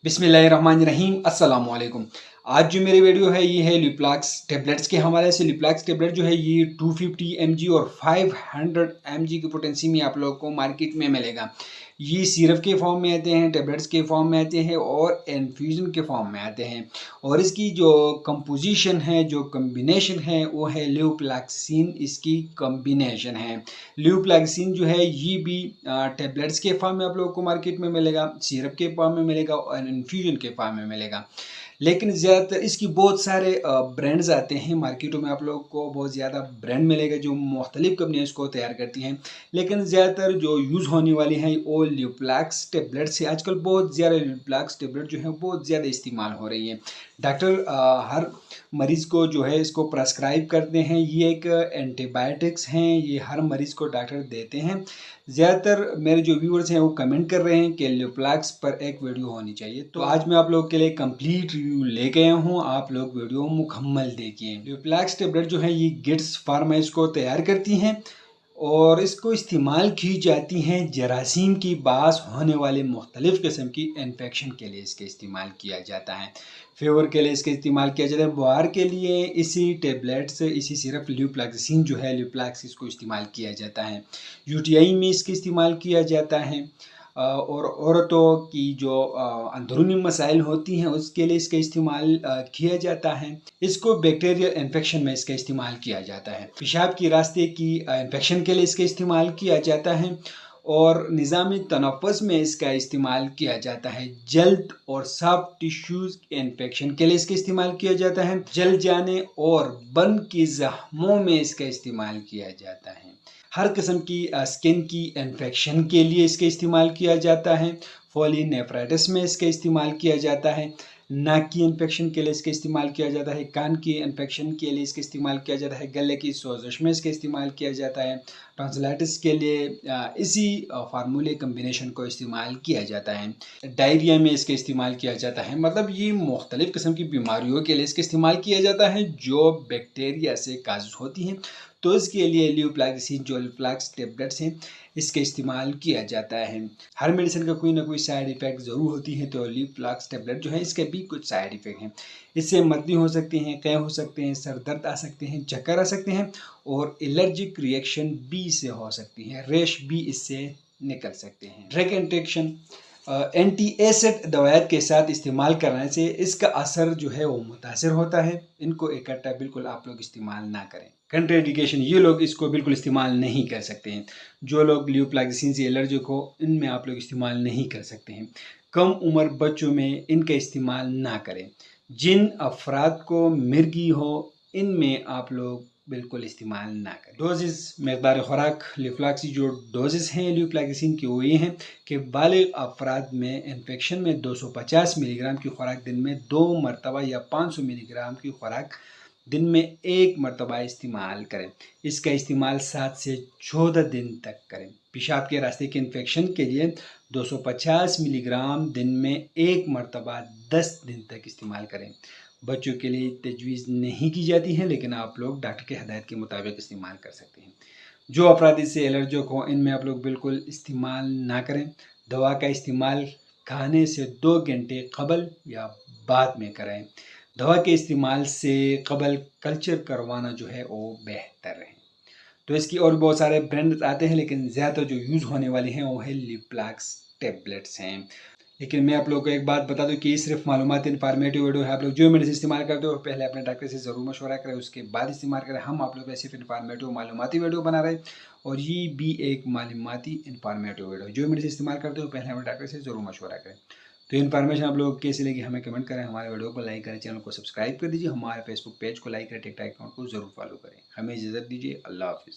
बिस्मिल्लाहिर्रहमानिर्रहीम अस्सलाम वालेकुम। आज जो मेरी वीडियो है ये है लिप्लाक्स टेबलेट्स के हवाले से। लिप्लाक्स टेबलेट जो है ये 250 mg और 500 mg की पोटेंसी में आप लोगों को मार्केट में मिलेगा। ये सिरप के फॉर्म में आते हैं, टेबलेट्स के फॉर्म में आते हैं और इन्फ्यूज़न के फॉर्म में आते हैं। और इसकी जो कंपोजिशन है, जो कम्बिनेशन है वो है लिवप्लाक्सिन, इसकी कम्बिनेशन है। लिवप्लाक्सिन जो है ये भी टेबलेट्स के फॉर्म में आप लोगों को मार्केट में मिलेगा, सिरप के फॉर्म में मिलेगा और इन्फ्यूजन के फॉर्म में मिलेगा। लेकिन ज़्यादातर इसकी बहुत सारे ब्रांड्स आते हैं मार्केटों में, आप लोगों को बहुत ज़्यादा ब्रांड मिलेगा जो मुख्तलिफ कंपनियाँ इसको तैयार करती हैं। लेकिन ज़्यादातर जो यूज़ होने वाली हैं वो लिप्लाक्स टेबलेट्स है। आजकल बहुत ज़्यादा लिप्लाक्स टेबलेट जो है बहुत ज़्यादा इस्तेमाल हो रही है। डॉक्टर हर मरीज़ को जो है इसको प्रेस्क्राइब करते हैं। ये एक एंटीबायोटिक्स हैं, ये हर मरीज़ को डॉक्टर देते हैं। ज़्यादातर मेरे जो व्यूअर्स हैं वो कमेंट कर रहे हैं कि लिप्लाक्स पर एक वीडियो होनी चाहिए, तो आज मैं आप लोगों के लिए कंप्लीट रिव्यू लेके आया हूँ। आप लोग वीडियो मुकम्मल देखिए। लिप्लाक्स टेबलेट जो है ये गिट्स फार्मा इसको तैयार करती हैं और इसको इस्तेमाल की जाती हैं जरासीम की बास होने वाले मुख्तलिफ़ किस्म की इन्फेक्शन के लिए इसका इस्तेमाल किया जाता है। फ़ीवर के लिए इसका इस्तेमाल किया जाता है। बुखार के लिए इसी टेबलेट से इसी सिरप लिवप्लाक्सिन जो है लिवप्लाक्स इसको इस्तेमाल किया जाता है। यूटीआई में इसका इस्तेमाल किया जाता है और औरतों की जो अंदरूनी मसाइल होती हैं उसके लिए इसका इस्तेमाल किया जाता है। इसको बैक्टीरियल इन्फेक्शन में इसका इस्तेमाल किया जाता है। पेशाब की रास्ते की इन्फेक्शन के लिए इसका इस्तेमाल किया जाता है और निज़ामी तनफ़ुस में इसका इस्तेमाल किया जाता है। जल्द और सॉफ्ट टिश्यूज़ इन्फेक्शन के लिए इसका इस्तेमाल किया जाता है। जल जाने और बर्न की ज़ख्मों में इसका इस्तेमाल किया जाता है। हर किस्म की स्किन की इन्फेक्शन के लिए इसका इस्तेमाल किया जाता है। पॉलीनेफ्राइटिस में इसका इस्तेमाल किया जाता है। नाक की इन्फेक्शन के लिए इसका इस्तेमाल किया जाता है। कान की इन्फेक्शन के लिए इसका इस्तेमाल किया जाता है। गले की सोजिश में इसका इस्तेमाल किया जाता है। टॉन्सिलाइटिस के लिए इसी फार्मूले कम्बिनेशन को इस्तेमाल किया जाता है। डायरिया में इसका इस्तेमाल किया जाता है। मतलब ये मुख्तलिफ़ किस्म की बीमारियों के लिए इसका इस्तेमाल किया जाता है जो बैक्टीरिया से काज़ होती हैं। तो इसके लिए लिवप्लाक्सिन जो लिवप्लाक्स टेबलेट्स हैं इसका इस्तेमाल किया जाता है। हर मेडिसिन का कोई ना कोई साइड इफ़ेक्ट ज़रूर होती है, तो लिवप्लाक्स टेबलेट जो है इसके भी कुछ साइड इफ़ेक्ट हैं। इससे मतली हो सकती हैं, क़े हो सकते हैं, सर दर्द आ सकते हैं, चक्कर आ सकते हैं और एलर्जिक रिएक्शन भी इससे हो सकती है। रैश भी इससे निकल सकते हैं। ड्रग इंटरेक्शन एंटी एसिड दवाइयात के साथ इस्तेमाल करने से इसका असर जो है वो मुतासर होता है। इनको इकट्ठा बिल्कुल आप लोग इस्तेमाल ना करें। कंट्राइंडिकेशन, ये लोग इसको बिल्कुल इस्तेमाल नहीं कर सकते हैं। जो लोग लिवप्लाक्सिन से एलर्जिक हो इनमें आप लोग इस्तेमाल नहीं कर सकते हैं। कम उम्र बच्चों में इनका इस्तेमाल ना करें। जिन अफराद को मिर्गी हो इनमें आप लोग बिल्कुल इस्तेमाल ना करें। डोजेज़, मकदार खुराक, लिवप्लाक्सिन जो डोजेज़ हैं लिवप्लाक्सिन की वो ये हैं कि बालिग अफराद में इन्फेक्शन में 250 मिलीग्राम की खुराक दिन में 2 मरतबा या 500 मिलीग्राम की खुराक दिन में 1 मरतबा इस्तेमाल करें। इसका इस्तेमाल 7 से 14 दिन तक करें। पेशाब के रास्ते के इन्फेक्शन के लिए 250 मिलीग्राम दिन में 1 मरतबा 10 दिन तक इस्तेमाल करें। बच्चों के लिए तजवीज़ नहीं की जाती है, लेकिन आप लोग डॉक्टर के हिदायत के मुताबिक इस्तेमाल कर सकते हैं। जो अफराद इससे एलर्जिक हों इनमें आप लोग बिल्कुल इस्तेमाल ना करें। दवा का इस्तेमाल खाने से 2 घंटे क़बल या बाद में करें। दवा के इस्तेमाल से क़बल कल्चर करवाना जो है वो बेहतर है। तो इसकी और बहुत सारे ब्रांड आते हैं, लेकिन ज़्यादातर जो यूज़ होने वाले हैं वो है लिवप्लाक्स टेबलेट्स हैं। लेकिन मैं आप लोगों को एक बात बता दूं कि ये सिर्फ मालूमात इन्फॉर्मेटिव वीडियो है। आप लोग जो मेडिसिन इस्तेमाल करते हो पहले अपने डॉक्टर से ज़रूर मशवरा करें, उसके बाद इस्तेमाल करें। हम आप लोग सिर्फ इन्फॉर्मेटिव मालूमाती वीडियो बना रहे हैं और ये भी एक मालूमाती इन्फॉर्मेटिव वीडियो। जो मेडिसिन इस्तेमाल करते हो पहले अपने डॉक्टर से ज़रूर मशवरा करें। तो इन्फॉर्मेशन आप लोग कैसी लगी हमें कमेंट करें, हमारे वीडियो को लाइक करें, चैनल को सब्सक्राइब कर दीजिए, हमारे फेसबुक पेज को लाइक करें, टिकटॉक अकाउंट को ज़रूर फॉलो करें। हमें इजाज़त दीजिए। अल्लाह हाफ़िज़।